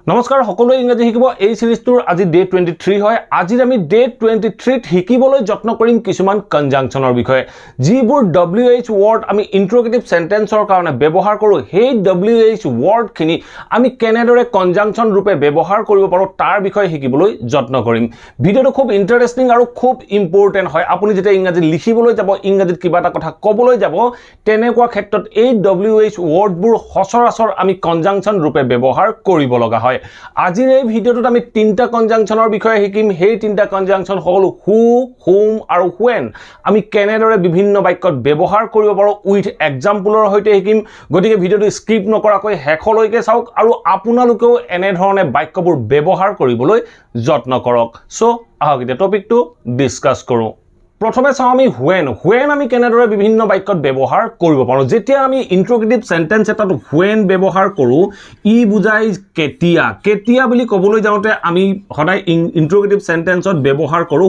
নমস্কাৰ সকলোৱে ইংৰাজী শিকিব এই সিৰিজটোৰ আজি ডে 23 হয় আজি আমি ডে 23 ত শিকিবলৈ যত্ন কৰিম কিছুমান কনজাংচনৰ বিষয়ে যিবোৰ WH ওয়াৰ্ড আমি ইন্টাৰোগেটিভ সেন্টেন্সৰ কাৰণে ব্যৱহাৰ কৰো সেই WH ওয়াৰ্ড খিনি আমি কেনেদৰে কনজাংচন ৰূপে ব্যৱহাৰ কৰিব পাৰো তাৰ বিষয়ে শিকিবলৈ যত্ন কৰিম ভিডিওটো খুব ইন্টাৰেষ্টিং আৰু খুব ইম্পৰ্টেন্ট হয় আপুনি যেতিয়া ইংৰাজী লিখিবলৈ যাব ইংৰাজীত কিবা এটা কথা ক'বলৈ যাব তেনেকুৱা ক্ষেত্ৰত এই WH ওয়াৰ্ডবোৰ সচৰাচৰ আমি কনজাংচন ৰূপে ব্যৱহাৰ কৰিব লগা হয় আজিৰ এই ভিডিওটোত আমি তিনটা কনজাংচনৰ বিষয়ে শিকিম সেই তিনটা কনজাংচন হল হু হুম আৰু when আমি কেনেদৰে বিভিন্ন বাক্যত ব্যৱহাৰ কৰিব পাৰো উইথ এক্সাম্পলৰ সৈতে শিকিম গতিকে ভিডিওটো স্কিপ নকৰাকৈ শেষলৈকে চাওক আৰু আপোনালোকেও এনে ধৰণে বাক্যবোৰ ব্যৱহাৰ কৰিবলৈ যত্ন কৰক সো আহক এতিয়া টপিকটো ডিসকাস কৰো প্ৰথমে চাও আমি when আমি কেনেদৰে বিভিন্ন বাক্যত ব্যৱহাৰ কৰিব পাৰো যেতিয়া আমি ইন্টাৰোগেটিভ সেন্টেন্স এটাত when ব্যৱহাৰ কৰো ই বুজাই কেতিয়া বুলি ক'বলৈ যাওঁতে আমি সদায় ইন্টাৰোগেটিভ সেন্টেন্সত ব্যৱহাৰ কৰো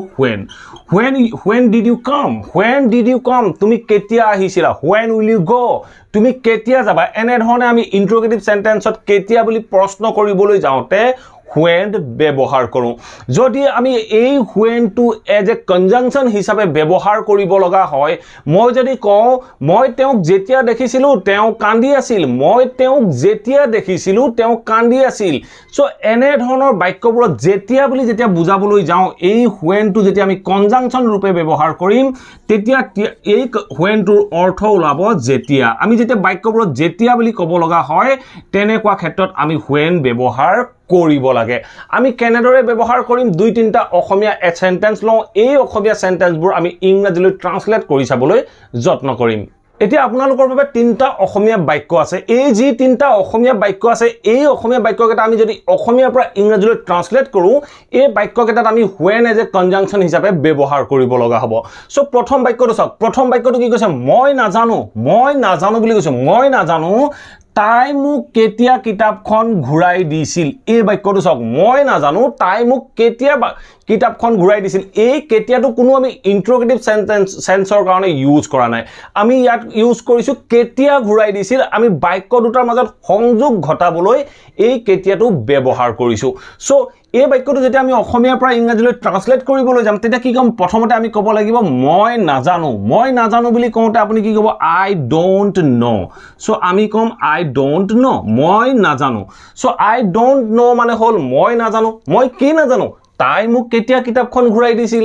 when did you come তুমি কেতিয়া আহিছিলা when will you go তুমি কেতিয়া যাবা এনে ধৰণে আমি ইন্টাৰোগেটিভ সেন্টেন্সত কেতিয়া বুলি প্ৰশ্ন কৰিবলৈ যাওঁতে when ব্যৱহাৰ কৰো যদি আমি এই when two as a conjunction হিচাপে ব্যৱহাৰ কৰিব লগা হয় মই যদি কওঁ মই তেওঁক যেতিয়া দেখিছিলো তেওঁ কান্দি আছিল মই তেওঁক যেতিয়া দেখিছিলো তেওঁ কান্দি আছিল সো এনে ধৰণৰ বাক্যবোৰ যেতিয়া বুলি যেতিয়া বুজাবলৈ যাওঁ এই when টু যেতিয়া আমি কনজাংচন ৰূপে ব্যৱহাৰ কৰিম তেতিয়া এই when টুৰ অৰ্থ ওলাব যেতিয়া আমি যেতিয়া বাক্যবোৰ যেতিয়া বুলি ক'ব লগা হয় তেনেকুৱা ক্ষেত্ৰত আমি when ব্যৱহাৰ কৰিব লাগে আমি কেনেদৰে ব্যৱহাৰ কৰিম দুই তিনটা অসমীয়া সেন্টেন্স লওঁ এই অসমীয়া সেন্টেন্সবোৰ আমি ইংৰাজীলৈ ট্ৰান্সলেট কৰি চাবলৈ যত্ন কৰিম এতিয়া আপোনালোকৰ বাবে তিনটা অসমীয়া বাক্য আছে এই যি তিনটা অসমীয়া বাক্য আছে এই অসমীয়া বাক্যকেইটা আমি যদি অসমীয়াৰ পৰা ইংৰাজীলৈ ট্ৰান্সলেট কৰো এই বাক্যকেইটাত আমি when এজ এ কনজাংচন হিচাপে ব্যৱহাৰ কৰিব লগা হ'ব সো প্ৰথম বাক্যটো চাওক প্ৰথম বাক্যটো কি কৈছে মই নাজানো বুলি কৈছে মই নাজানো তাই মোক কেতিয়া কিতাপখন ঘূৰাই দিছিল এই বাক্যটো চাওক মই নাজানো তাই মোক কেতিয়া কিতাপখন ঘূৰাই দিছিল এই কেতিয়াটো কোনো আমি ইন্টাৰোগেটিভ সেন্সৰ কাৰণে ইউজ কৰা নাই আমি ইয়াত ইউজ কৰিছো কেতিয়া ঘূৰাই দিছিল আমি বাক্য দুটাৰ মাজত সংযোগ ঘটাবলৈ এই কেতিয়াটো ব্যৱহাৰ কৰিছো সো এই বাক্যটো যেতিয়া আমি অসমীয়াৰ পৰা ইংৰাজীলৈ ট্ৰান্সলেট কৰিবলৈ যাম তেতিয়া কি কম প্ৰথমতে আমি ক'ব লাগিব মই নাজানো বুলি কওঁতে আপুনি কি ক'ব I don't know সো আমি কম I don't know মই নাজানো সো I don't know মানে হল মই নাজানো মই কি নাজানো তাই মোক কেতিয়া কিতাপখন ঘূৰাই দিছিল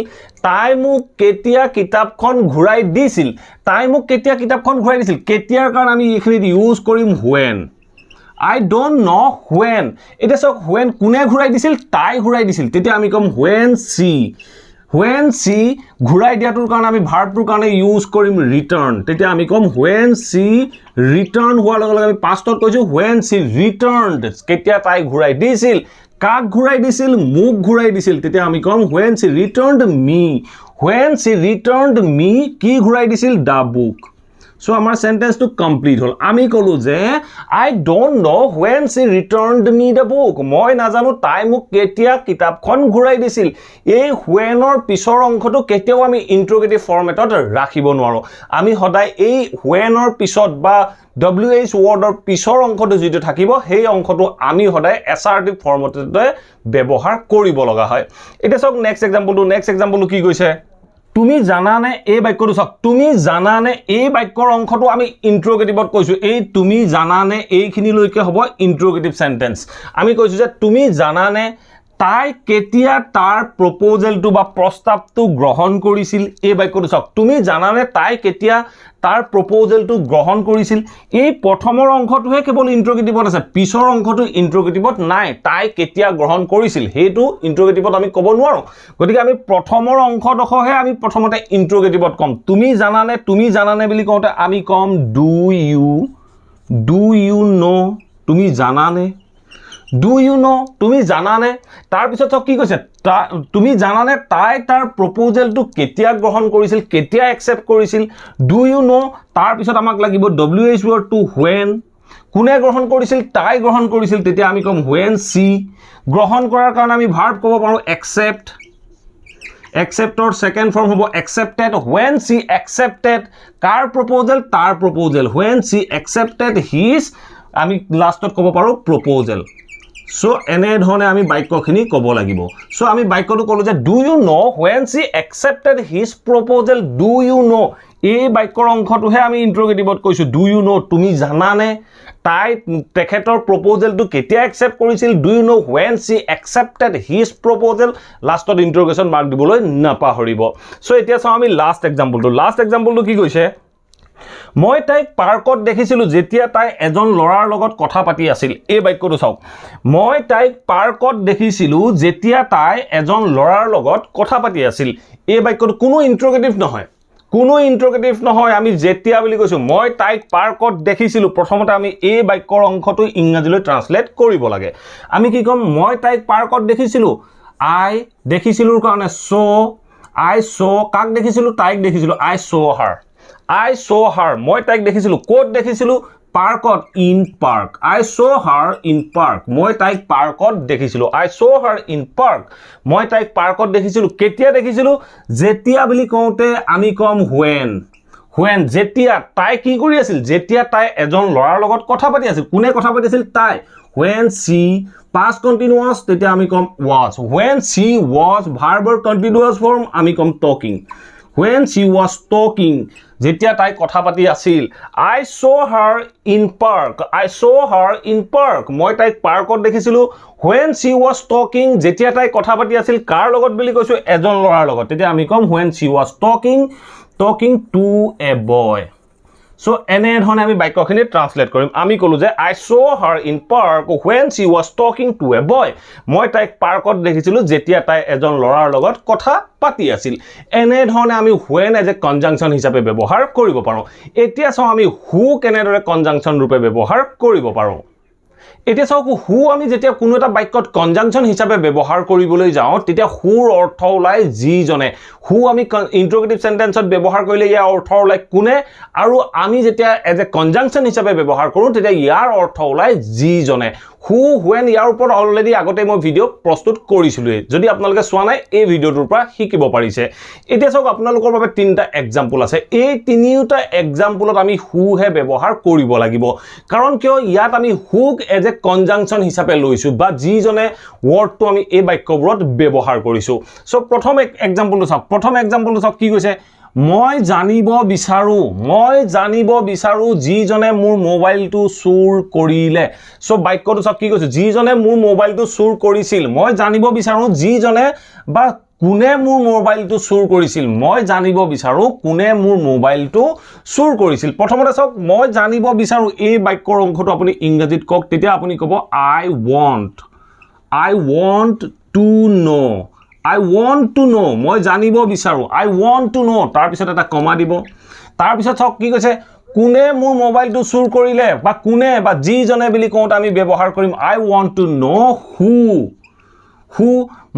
কেতিয়াৰ কাৰণে আমি এইখিনিত ইউজ কৰিম when I don't know when এটা সক when কোনে ঘূৰাই দিছিল তাই ঘূৰাই দিছিল তেতিয়া আমি কম when she ঘূৰাই দিয়াটোৰ কাৰণে আমি ভাৰ্বটোৰ কাৰণে ইউজ কৰিম return তেতিয়া আমি কম when she return হোৱাৰ লগে লগে আমি পাষ্টত কৈছো when she returned কেতিয়া তাই ঘূৰাই দিছিল কাক ঘূৰাই দিছিল মোক ঘূৰাই দিছিল তেতিয়া আমি কম when she returned me কি ঘূৰাই দিছিল the book সো আমাৰ সেন্টেন্সটো কমপ্লিট হল আমি কলো যে I don't know when she returned me the book মই নাজানো তাই মোক কেতিয়া কিতাপখন ঘূৰাই দিছিল এই whenৰ পিছৰ অংশটো কেতিয়াও আমি ইন্টাৰোগেটিভ ফৰ্মেটত ৰাখিব নোৱাৰো আমি সদায় এই whenৰ পিছত বা WH ওয়াৰ্ডৰ পিছৰ অংশটো যেটো থাকিব সেই অংশটো আমি সদায় assertive ফৰ্মেটতে ব্যৱহাৰ কৰিব লগা হয় এটা সক নেক্সট এক্সাম্পলটো কি কৈছে তুমি জানানে এই বাক্যটো চাওক তুমি জানানে এই বাক্যৰ অংশটো আমি ইন্টাৰোগেটিভত কৈছো এই তুমি জানানে এইখিনি লৈকে হ'ব ইন্টাৰোগেটিভ সেন্টেন্স আমি কৈছো যে তুমি জানানে তাই কেতিয়া তাৰ প্ৰপ'জেলটো বা প্ৰস্তাৱটো গ্ৰহণ কৰিছিল এই বাক্যটো চাওক তুমি জানানে তাই কেতিয়া তাৰ প্ৰপ'জেলটো গ্ৰহণ কৰিছিল এই প্ৰথমৰ অংশটোহে কেৱল ইন্টাৰোগেটিভত আছে পিছৰ অংশটো ইন্টাৰোগেটিভত নাই তাই কেতিয়া গ্ৰহণ কৰিছিল হেতু ইন্টাৰোগেটিভত আমি ক'ব নোৱাৰো গতিকে আমি প্ৰথমৰ অংশটোহে আমি প্ৰথমতে ইন্টাৰোগেটিভত কম তুমি জানানে বুলি কওঁতে আমি কম do you know তুমি জানানে do you know তুমি জানানে তাৰ পিছত কি কৈছে তুমি জানানে তাই তাৰ প্ৰপ'জেলটো কেতিয়া গ্ৰহণ কৰিছিল কেতিয়া একচেপ্ট কৰিছিল do you know তাৰ পিছত আমাক লাগিব WH word to when কোনে গ্ৰহণ কৰিছিল তাই গ্ৰহণ কৰিছিল তেতিয়া আমি কম when she গ্ৰহণ কৰাৰ কাৰণে আমি ভাৰ্ব ক'ব পাৰো acceptৰ সেকেন্ড ফৰ্ম হ'ব accepted when she accepted car proposal তাৰ proposal when she accepted his আমি লাষ্টত ক'ব পাৰো proposal সো এনে ধৰণে আমি বাক্যখিনি ক'ব লাগিব সো আমি বাক্যটো ক'লো যে do you know when she accepted his proposal do you know এই বাক্যৰ অংশটোহে আমি ইন্ট্ৰোগেটিভত কৈছো ডু ইউ নো তুমি জানানে তাই তেখেতৰ প্ৰপ'জেলটো কেতিয়া একচেপ্ট কৰিছিল do you know when she accepted his proposal লাষ্টত ইন্ট্ৰোগেশ্যন মাৰ্ক দিবলৈ নাপাহৰিব সো এতিয়া চাওঁ আমি লাষ্ট এক্সাম্পলটো কি কৈছে মই তাইক পাৰ্কত দেখিছিলো যেতিয়া তাই এজন লৰাৰ লগত কথা পাতি আছিল এই বাক্যটো চাওক মই তাইক পাৰ্কত দেখিছিলো যেতিয়া তাই এজন লৰাৰ লগত কথা পাতি আছিল এই বাক্যটো কোনো ইন্ট্ৰোগেটিভ নহয় আমি যেতিয়া বুলি কৈছো মই তাইক পাৰ্কত দেখিছিলো প্ৰথমতে আমি এই বাক্যৰ অংশটো ইংৰাজীলৈ ট্ৰান্সলেট কৰিব লাগে আমি কি কম মই তাইক পাৰ্কত দেখিছিলো আই দেখিছিলোৰ কাৰণে আই কাক দেখিছিলো তাইক দেখিছিলো I saw her মই তাইক দেখিছিলো কোত দেখিছিলো পাৰ্কত in park I saw her in park মই তাইক পাৰ্কত দেখিছিলো I saw her in park মই তাইক পাৰ্কত দেখিছিলো কেতিয়া দেখিছিলো যেতিয়া বুলি কওঁতে আমি কম when যেতিয়া তাই কি কৰি আছিল যেতিয়া তাই এজন লৰাৰ লগত কথা পাতি আছিল কোনে কথা পাতি আছিল তাই when she past continuous তেতিয়া আমি কম was when she was verb continuous form আমি কম talking when she was talking যেতিয়া তাই কথা পাতি আছিল I saw her in park মই তাইক পাৰ্কত দেখিছিলো when she was talking যেতিয়া তাই কথা পাতি আছিল কাৰ লগত বুলি কৈছো এজন লৰাৰ লগত তেতিয়া আমি কম when she was talking to a boy so এনে ধৰণে আমি বাক্যখিনি ট্ৰান্সলেট কৰিম আমি কলো যে I saw her in park when she was talking to a boy মই তাইক পাৰ্কত দেখিছিলো যেতিয়া তাই এজন লৰাৰ লগত কথা পাতি আছিল এনে ধৰণে আমি when as a conjunction হিচাপে ব্যৱহাৰ কৰিব পাৰো এতিয়া চাও আমি who কেনেদৰে conjunction ৰূপে ব্যৱহাৰ কৰিব পাৰো এতিয়া চাওক who আমি যেতিয়া কোনো এটা বাক্যত conjunction হিচাপে ব্যৱহাৰ কৰিবলৈ যাওঁ তেতিয়া whoৰ অৰ্থ ওলাই যিজনে who আমি ইন্ট্ৰোগেটিভ সেন্টেন্সত ব্যৱহাৰ কৰিলে ইয়াৰ অৰ্থ ওলাই কোনে আৰু আমি যেতিয়া এজ এ conjunction হিচাপে ব্যৱহাৰ কৰো তেতিয়া ইয়াৰ অৰ্থ ওলাই যিজনে who when ইয়াৰ ওপৰত অলৰেডি আগতে মই ভিডিও প্ৰস্তুত কৰিছিলো যদি আপোনালোকে চোৱা নাই এই ভিডিওটোৰ পৰা শিকিব পাৰিছে এতিয়া চাওক আপোনালোকৰ বাবে তিনটা এক্সাম্পল আছে এই তিনিটা এক্সাম্পলত আমি who হে ব্যৱহাৰ কৰিব লাগিব কাৰণ কিয় ইয়াত আমি who এজ এ conjunction হিচাপে লৈছো বা যিজনে ওয়ার্ডটো আমি এই বাক্যবোৰত ব্যৱহাৰ কৰিছো সো প্ৰথম এক্সাম্পলটো চাওক কি কৈছে মই জানিব বিচাৰো যিজনে মোৰ মোবাইলটো চুৰ কৰিলে সো বাক্যটো চাওক কি কৈছে যিজনে মোৰ মোবাইলটো চুৰ কৰিছিল মই জানিব বিচাৰো যিজনে বা কোনে মোৰ মোবাইলটো চুৰ কৰিছিল মই জানিব বিচাৰো কোনে মোৰ মোবাইলটো চুৰ কৰিছিল প্ৰথমতে চাওক মই জানিব বিচাৰো এই বাক্যৰ অংশটো আপুনি ইংৰাজীত কক তেতিয়া আপুনি ক'ব I want to know মই জানিব বিচাৰো I want to know তাৰ পিছত এটা কমা দিব তাৰ পিছত চাওক কি কৈছে কোনে মোৰ মোবাইলটো চুৰ কৰিলে বা কোনে বা যিজনে বুলি কওঁতে আমি ব্যৱহাৰ কৰিম I want to know who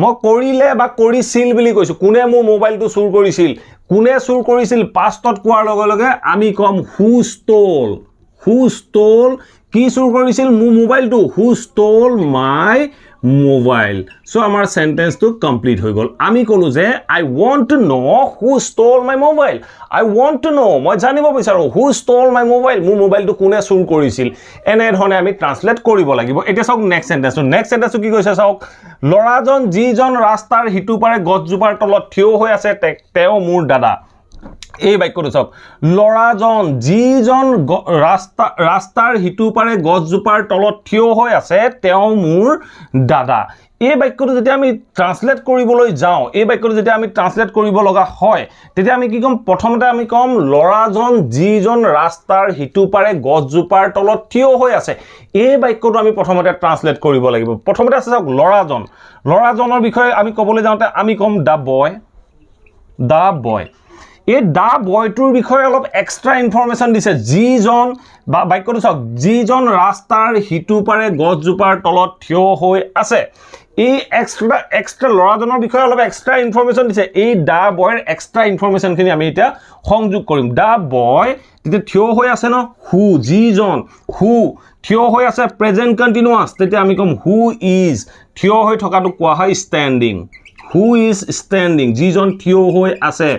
মই কৰিলে বা কৰিছিল বুলি কৈছো কোনে মোৰ মোবাইলটো চুৰ কৰিছিল পাষ্টত কোৱাৰ লগে লগে আমি কম who stole কি চুৰ কৰিছিল মোৰ মোবাইলটো who stole my mobile so আমাৰ সেন্টেন্সটো কমপ্লিট হৈ গল আমি কলো যে I want to know who stole my mobile মই জানিব বিচাৰো who stole my mobile মোৰ মোবাইলটো কোনে চুৰ কৰিছিল এনে ধৰণে আমি ট্ৰান্সলেট কৰিব লাগিব এতিয়া চাওক নেক্সট সেন্টেন্সটো কি কৈছে চাওক লৰাজন যিজন ৰাস্তাৰ হিটু পাৰে গছজোপাৰ তলত থিয় হৈ আছে তেওঁ মোৰ দাদা এই বাক্যটো চাওক লৰাজন যিজন ৰাস্তাৰ হিটু পাৰে গছজোপাৰ তলত থিয় হৈ আছে তেওঁ মোৰ দাদা এই বাক্যটো যেতিয়া আমি ট্ৰান্সলেট কৰিবলৈ যাওঁ এই বাক্যটো যেতিয়া আমি ট্ৰান্সলেট কৰিব লগা হয় তেতিয়া আমি কি কম প্ৰথমতে আমি কম লৰাজন যিজন ৰাস্তাৰ হিটু পাৰে গছজোপাৰ তলত থিয় হৈ আছে এই বাক্যটো আমি প্ৰথমতে ট্ৰান্সলেট কৰিব লাগিব প্ৰথমতে আছে চাওক লৰাজনৰ বিষয়ে আমি ক'বলৈ যাওঁতে আমি কম দা বয় এই দা বয়টোৰ বিষয়ে অলপ এক্সট্ৰা ইনফৰমেশন দিছে যিজন বা বাক্যটো চাওক যিজন ৰাস্তাৰ হিটু পাৰে গছজোপাৰ তলত থিয় হৈ আছে এই এক্সট্ৰা লৰাজনৰ বিষয়ে অলপ এক্সট্ৰা ইনফৰমেশন দিছে এই দা বয়ৰ এক্সট্ৰা ইনফৰমেশন খিনি আমি এটা সংযোগ কৰিম দা বয় তেতিয়া থিয় হৈ আছে ন হু যিজন হু থিয় হৈ আছে প্ৰেজেন্ট কন্টিনিউয়াস তেতিয়া আমি কম হু ইজ থিয় হৈ থকাটো কোৱা হয় স্ট্যান্ডিং হু ইজ স্ট্যান্ডিং যিজন থিয় হৈ আছে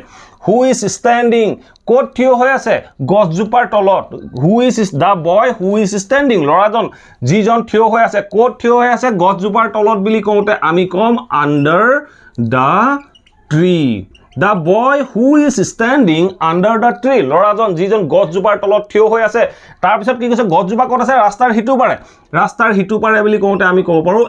Who is standing? কোট থিয় হৈ আছে গছজোপাৰ তলত who is the boy who is standing ল'ৰাজন যিজন থিয় হৈ আছে কোট থিয় হৈ আছে গছজোপাৰ তলত বুলি কওঁতে আমি come under the tree The boy who is standing under the tree ল'ৰাজন যিজন গছজোপাৰ তলত থিয় হৈ আছে তাৰ পিছত কি কৈছে গছজোপা ক'ত আছে ৰাস্তাৰ হিটো পাৰে বুলি কওঁতে আমি ক'ব পাৰো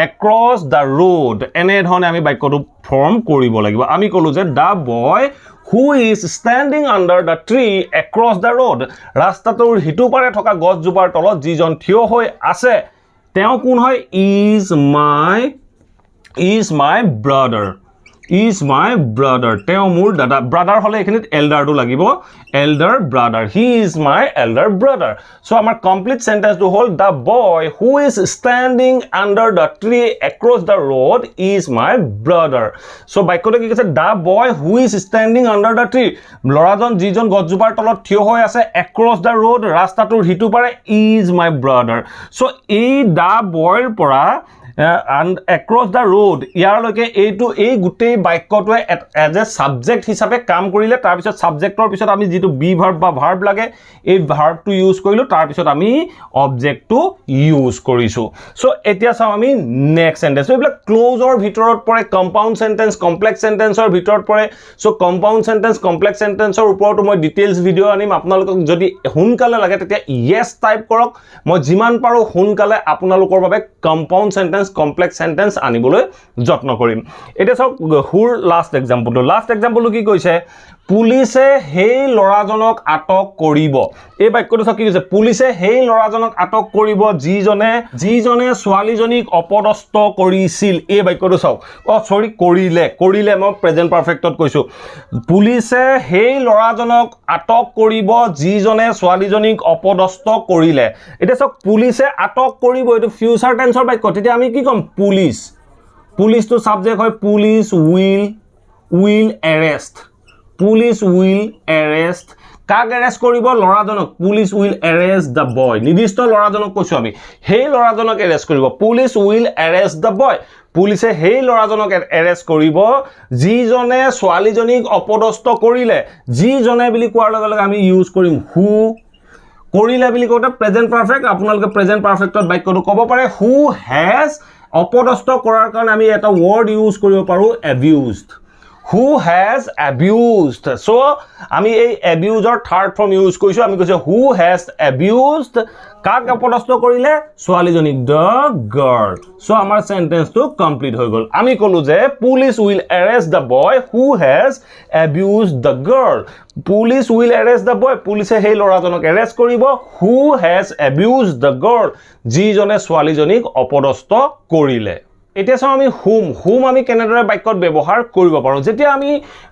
across the road এনে ধৰণে আমি বাক্যটো ফৰ্ম কৰিব লাগিব আমি ক'লো যে the boy who is standing under the tree across the road ৰাস্তাটোৰ হিটো পাৰে থকা গছজোপাৰ তলত যিজন থিয় হৈ আছে তেওঁ কোন হয় is my brother is my brother teo mur dada brother hole ekhinit elder to lagibo elder brother he is my elder brother so amar complete sentence to hold the boy who is standing under the tree across the road is my brother so baikote ki kase the boy who is standing under the tree lorajon jijon gojupar tolot thio hoy ase across the road rasta tur hitu pare is my brother so ei the boy pora and across the road ইয়াৰ লকে এইটো এই গুটেই বাক্যটোৱে as a subject হিচাপে কাম কৰিলে তাৰ পিছত সাবজেক্টৰ পিছত আমি যেটো বি ভাৰ্ব বা ভাৰ্ব লাগে এই ভাৰ্বটো ইউজ কৰিলো তাৰ পিছত আমি অবজেক্টটো ইউজ কৰিছো সো এতিয়া চাও আমি নেক্সট সেন্টেন্স এইবিলাক ক্লোজৰ ভিতৰত পৰে কম্পাউন্ড সেন্টেন্স কমপ্লেক্স সেন্টেন্সৰ ভিতৰত পৰে সো কম্পাউন্ড সেন্টেন্স কমপ্লেক্স সেন্টেন্সৰ ওপৰত মই ডিটেইলছ ভিডিও আনিম আপোনালোকক যদি হুনকালে লাগে তেতিয়া ইয়েস টাইপ কৰক মই যিমান পাৰো হুনকালে আপোনালোকৰ বাবে কম্পাউন্ড সেন্টেন্স complex sentence আনিবলৈ যত্ন কৰিম এটা সব হুৰ লাস্ট এক্সাম্পল কি কৈছে পুলিশে হেই লৰাজনক আটক কৰিব এই বাক্যটো সব কি কৈছে পুলিশে হেই লৰাজনক আটক কৰিব যিজনে ছোৱালীজনীক অপদস্থ কৰিছিল এই বাক্যটো সব সৰি কৰিলে মই প্ৰেজেন্ট পাৰফেক্টত কৈছো পুলিশে হেই লৰাজনক আটক কৰিব যিজনে ছোৱালীজনীক অপদস্থ কৰিলে এটা সব পুলিশে আটক কৰিব এটো ফিউচাৰ টেন্সৰ বাক্য তেতিয়া আমি কি কম পুলিশ to subject হয় police will arrest কাক arrest কৰিব লৰাজনক police will arrest the boy নিৰ্দিষ্ট লৰাজনক কৈছো আমি হেই লৰাজনক arrest কৰিব police will arrest the boy পুলিশে হেই লৰাজনক arrest কৰিব যিজনে ছোৱালীজনীক অপদস্থ কৰিলে যিজনে বুলি কোৱাৰ লগে লগে আমি ইউজ কৰিম who কৰিলে বুলি কোতে প্ৰেজেন্ট পাৰফেক্ট আপোনালোকে প্ৰেজেন্ট পাৰফেক্টত বাক্যটো ক'ব পাৰে who has অপদস্থ কৰাৰ কাৰণে আমি এটা ওয়াৰ্ড ইউজ কৰিব পাৰো abused who has abused so আমি এই abuser থাৰ্ড ফৰ্ম ইউজ কৰিছো আমি কৈছো who has abused কাক অপদস্থ কৰিলে ছোৱালীজনীক the girl so আমাৰ সেন্টেন্সটো কমপ্লিট হৈ গল আমি কলো যে police will arrest the boy who has abused the girl police will arrest the boy police hey লৰাজনক arrest কৰিব who has abused the girl যিজনে ছোৱালীজনীক অপদস্থ কৰিলে এতিয়া চাও আমি হুম আমি কেনেদৰে বাক্যত ব্যৱহাৰ কৰিব পাৰো যেতিয়া আমি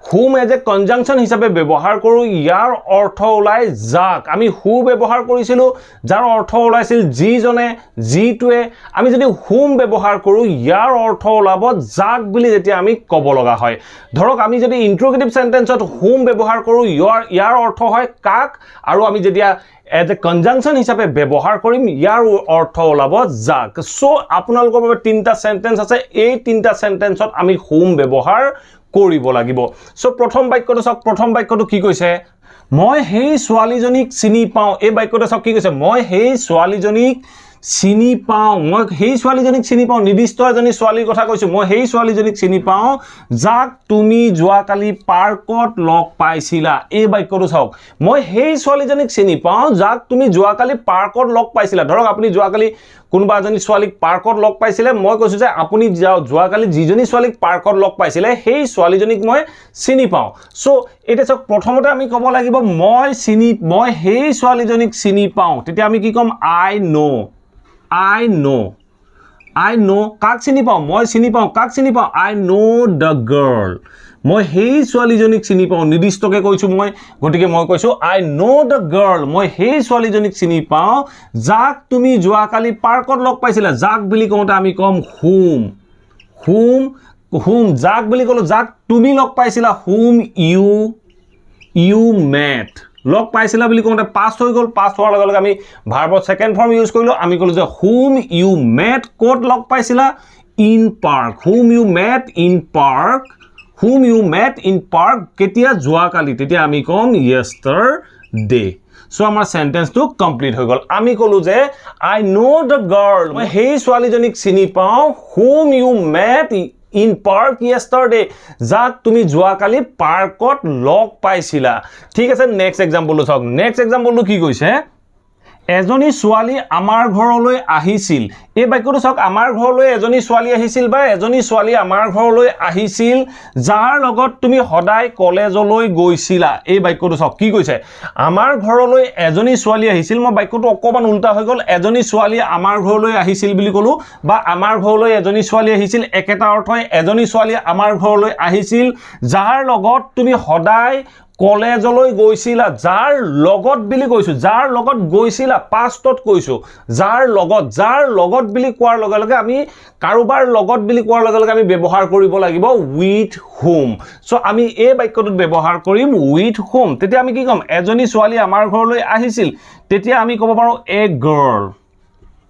হুম এজ এ কনজাংকশন হিচাপে ব্যৱহাৰ কৰো ইয়াৰ অৰ্থ ওলাই যাক আমি হু ব্যৱহাৰ কৰিছিলো যাৰ অৰ্থ ওলাইছিল যিজনে যিটোৱে আমি যদি হুম ব্যৱহাৰ কৰো ইয়াৰ অৰ্থ ওলাব যাক বুলি যেতিয়া আমি ক'ব লগা হয় ধৰক আমি যদি ইন্টাৰোগেটিভ সেন্টেন্সত হুম ব্যৱহাৰ কৰো ইয়াৰ অৰ্থ হয় কাক আৰু আমি যেতিয়া as a conjunction হিচাপে ব্যৱহাৰ কৰিম ইয়াৰ অৰ্থ ওলাব যাক সো আপোনালোকৰ বাবে তিনটা সেন্টেন্স আছে এই তিনটা সেন্টেন্সত আমি হুম ব্যৱহাৰ কৰিব লাগিব সো প্ৰথম বাক্যটো কি কৈছে মই হেই ছোৱালীজনীক চিনি পাও এই বাক্যটো সব কি কৈছে মই হেই ছোৱালীজনীক চিনি পাও নিৰ্দিষ্ট এজনী ছোৱালীৰ কথা কৈছো মই হেই ছোৱালীজনীক চিনি পাও যাক তুমি যোৱাকালি পাৰ্কত লগ পাইছিলা এই বাক্যটো চাওক মই হেই ছোৱালীজনীক চিনি পাও যাক তুমি যোৱাকালি পাৰ্কত লগ পাইছিলা ধৰক আপুনি যোৱাকালি কোনবা এজনী ছোৱালীক পাৰ্কত লগ পাইছিলে মই কৈছো যে আপুনি যোৱাকালি যিজনী ছোৱালীক পাৰ্কত লগ পাইছিলে হেই ছোৱালীজনীক মই চিনি পাও সো এটা চাওক প্ৰথমতে আমি ক'ব লাগিব মই হেই ছোৱালীজনীক চিনি পাও তেতিয়া আমি কি ক'ম I know কাক চিনি পাও মই চিনি পাও কাক চিনি পাও I know the girl মই হেই ছোৱালীজনীক চিনি পাও নিৰ্দিষ্টকে কৈছো মই গটিকে মই কৈছো I know the girl মই হেই ছোৱালীজনীক চিনি পাও যাক তুমি যোৱাকালি পাৰ্কত লগ পাইছিলা যাক বুলি কওঁতে আমি কম whom যাক বুলি কলো যাক তুমি লগ পাইছিলা whom you met লগ পাইছিলা বুলি কোনটা পাস হৈ গল পাস হোৱাৰ লগে লগে আমি ভাৰ্বৰ সেকেন্ড ফৰ্ম ইউজ কৰিলো আমি কলো যে whom you met কোত লগ পাইছিলা in park whom you met in park whom you met in park কেতিয়া যোৱাকালি তেতিয়া আমি কম yesterday so আমাৰ sentence টো complete হৈ গল আমি কলো যে I know the girl মই হেই ছোৱালীজনীক চিনি পাওঁ whom you met in park yesterday যাক তুমি যোৱাকালি পাৰ্কত লগ পাইছিলা ঠিক আছে নেক্সট এক্সাম্পল চাওক নেক্সট এক্সাম্পলটো কি কৈছে এজনী ছোৱালী আমাৰ ঘৰলৈ আহিছিল এই বাক্যটো চাওক আমাৰ ঘৰলৈ এজনী ছোৱালী আহিছিল বা এজনী ছোৱালী আমাৰ ঘৰলৈ আহিছিল যাৰ লগত তুমি সদায় কলেজলৈ গৈছিলা এই বাক্যটো চাওক কি কৈছে আমাৰ ঘৰলৈ এজনী ছোৱালী আহিছিল মই বাক্যটো অকমান উল্টা হৈ গল এজনী ছোৱালী আমাৰ ঘৰলৈ আহিছিল বুলি কলো বা আমাৰ ঘৰলৈ এজনী ছোৱালী আহিছিল একেটা অৰ্থই এজনী ছোৱালী আমাৰ ঘৰলৈ আহিছিল যাৰ লগত তুমি সদায় কলেজলৈ গৈছিলা যাৰ লগত বুলি কৈছো যাৰ লগত গৈছিলা পাষ্টত কৈছো যাৰ লগত বুলি কোৱাৰ লগে লগে আমি কাৰোবাৰ লগত বুলি কোৱাৰ লগে লগে আমি ব্যৱহাৰ কৰিব লাগিব with whom সো আমি এই বাক্যটোত ব্যৱহাৰ কৰিম with whom তেতিয়া আমি কি কম এজনী ছোৱালী আমাৰ ঘৰলৈ আহিছিল তেতিয়া আমি ক'ব পাৰো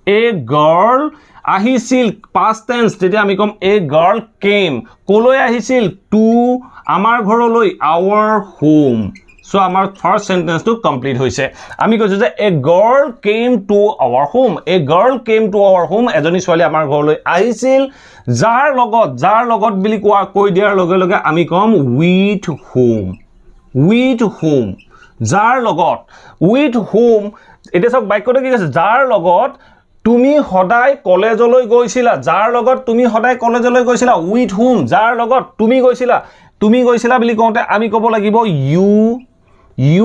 a girl আহিছিল past tense তেতিয়া আমি কম a girl came কলৈ আহিছিল to আমাৰ ঘৰলৈ our home so আমাৰ first sentence টো complete হৈছে আমি কৈছো যে a girl came to our home এজনী ছোৱালী আমাৰ ঘৰলৈ আহিছিল যাৰ লগত বুলি কৈ দিয়াৰ লগে লগে আমি কম with whom যাৰ লগত with whom এটা সব বাক্যটো কি আছে যাৰ লগত তুমি সদায় কলেজলৈ গৈছিলা যাৰ লগত তুমি সদায় কলেজলৈ গৈছিলা with whom যাৰ লগত তুমি গৈছিলা বুলি কওঁতে আমি ক'ব লাগিব you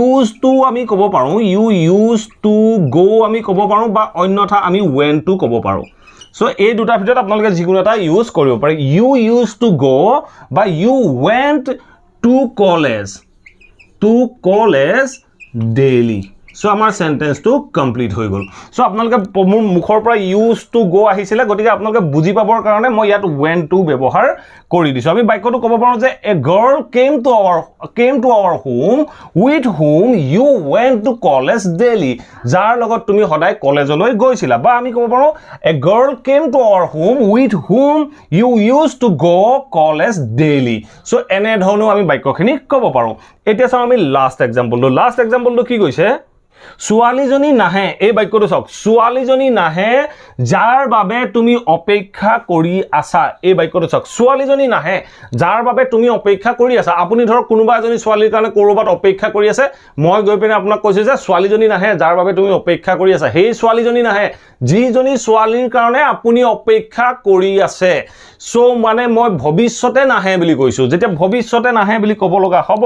used to আমি ক'ব পাৰো you used to go আমি ক'ব পাৰো বা অন্যথা আমি went to ক'ব পাৰো সো এই দুটা ভিতৰত আপোনালোকে যিকোনো এটা ইউজ কৰিব পাৰে you used to go বা you went to college daily so আমাৰ sentence টো complete হৈ গল so আপোনালোকে মোৰ মুখৰ পৰা used to go আহিছিলে গতিকে আপোনালোকে বুজি পাবৰ কাৰণে মই ইয়াত went to ব্যৱহাৰ কৰি দিছো আমি বাক্যটো ক'ব পাৰো যে a girl came to our home with whom you went to college daily যাৰ লগত তুমি সদায় কলেজলৈ গৈছিলা বা আমি ক'ব পাৰো a girl came to our home with whom you used to go college daily so এনে ধৰণৰ আমি বাক্যখিনি ক'ব পাৰো এতিয়া চাও আমি লাষ্ট এক্সাম্পলটো কি কৈছে ছোৱালীজনী নাহে এই বাক্যটো চাওক ছোৱালীজনী নাহে যাৰ বাবে তুমি অপেক্ষা কৰি আছা এই বাক্যটো চাওক ছোৱালীজনী নাহে যাৰ বাবে তুমি অপেক্ষা কৰি আছা আপুনি ধৰক কোনোবা এজনী ছোৱালীৰ কাৰণে কৰবাত অপেক্ষা কৰি আছে মই গৈ পিনে আপোনাক কৈছো যে ছোৱালীজনী নাহে যাৰ বাবে তুমি অপেক্ষা কৰি আছা সেই ছোৱালীজনী নাহে যিজনী ছোৱালীৰ কাৰণে আপুনি অপেক্ষা কৰি আছে সো মানে মই ভৱিষ্যতে নাহে বুলি কৈছো যেতিয়া ভৱিষ্যতে নাহে বুলি ক'ব লগা হ'ব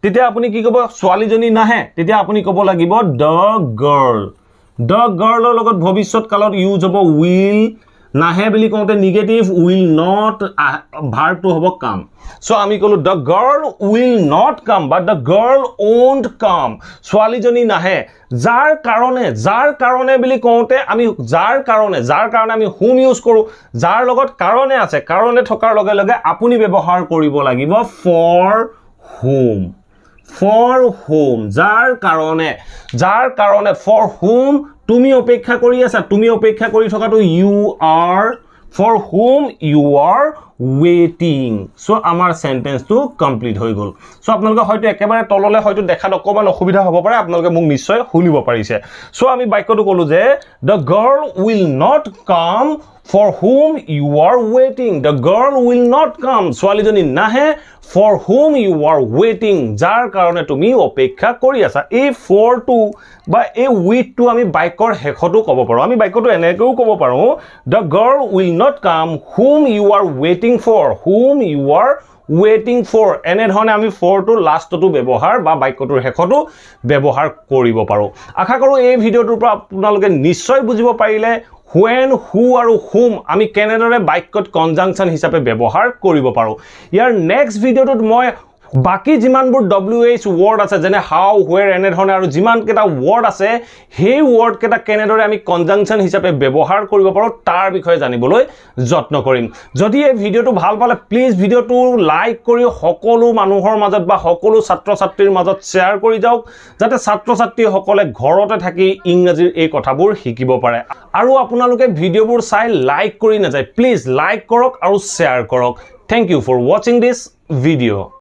তেতিয়া আপুনি কি ক'ব ছোৱালীজনী নাহে তেতিয়া আপুনি ক'ব লাগিব the girl লগত ভৱিষ্যত কালত ইউজ হ'ব will নাহে বুলি কওঁতে নেগেটিভ will not ভাৰ্বটো হ'ব come so আমি কলো the girl will not come but the girl won't come ছোৱালীজনী নাহে যাৰ কাৰণে বুলি কওঁতে আমি যাৰ কাৰণে আমি whom ইউজ কৰো যাৰ লগত কাৰণে আছে কাৰণে থকাৰ লগে লগে আপুনি ব্যৱহাৰ কৰিব লাগিব for whom যাৰ কাৰণে for whom তুমি অপেক্ষা কৰি আছা তুমি অপেক্ষা কৰি থকাটো you are for whom you are waiting so আমাৰ sentence টো complete হৈ গল so আপোনালোকে হয়তো একেবাৰে তললে হয়তো দেখাত অকমান অসুবিধা হ'ব পাৰে আপোনালোকে মোক নিশ্চয় শুনিব পাৰিছে so আমি বাক্যটো কলো যে the girl will not come for whom you are waiting the girl will not come ছোৱালীজনী নাহে for whom you are waiting যাৰ কাৰণে তুমি অপেক্ষা কৰি আছা এই for to বা এই with to আমি বাক্যৰ হেখটো ক'ব পাৰো আমি বাক্যটো এনেকৈও ক'ব পাৰো the girl will not come whom you are waiting for এনে ধৰণে আমি for to লাষ্টটো ব্যৱহাৰ বা বাক্যটোৰ হেখটো ব্যৱহাৰ কৰিব পাৰো আশা কৰো এই ভিডিওটোৰ পৰা আপোনালোকে নিশ্চয় বুজিব পাৰিলে when who আৰু whom আমি কেনেদৰে বাক্যত কনজাংকচন হিচাপে ব্যৱহাৰ কৰিব পাৰো ইয়াৰ নেক্সট ভিডিওটোত মই বাকি যিমানবোৰ WH word আছে যেনে how where এনে ধৰণে আৰু যিমান কেটা word আছে সেই word কেটা কেনেদৰে আমি কনজাংকচন হিচাপে ব্যৱহাৰ কৰিব পাৰো তাৰ বিষয়ে জানিবলৈ যত্ন কৰিম যদি এই ভিডিওটো ভাল পালে প্লিজ ভিডিওটো লাইক কৰি সকলো মানুহৰ মাজত বা সকলো ছাত্ৰ ছাত্ৰীৰ মাজত শেয়াৰ কৰি যাওক যাতে ছাত্ৰ ছাত্ৰী সকলে ঘৰতে থাকি ইংৰাজীৰ এই কথাবোৰ শিকিব পাৰে আৰু আপোনালোকে ভিডিওবোৰ চাই লাইক কৰি নাযায় প্লিজ লাইক কৰক আৰু শেয়াৰ কৰক thank you for watching this video.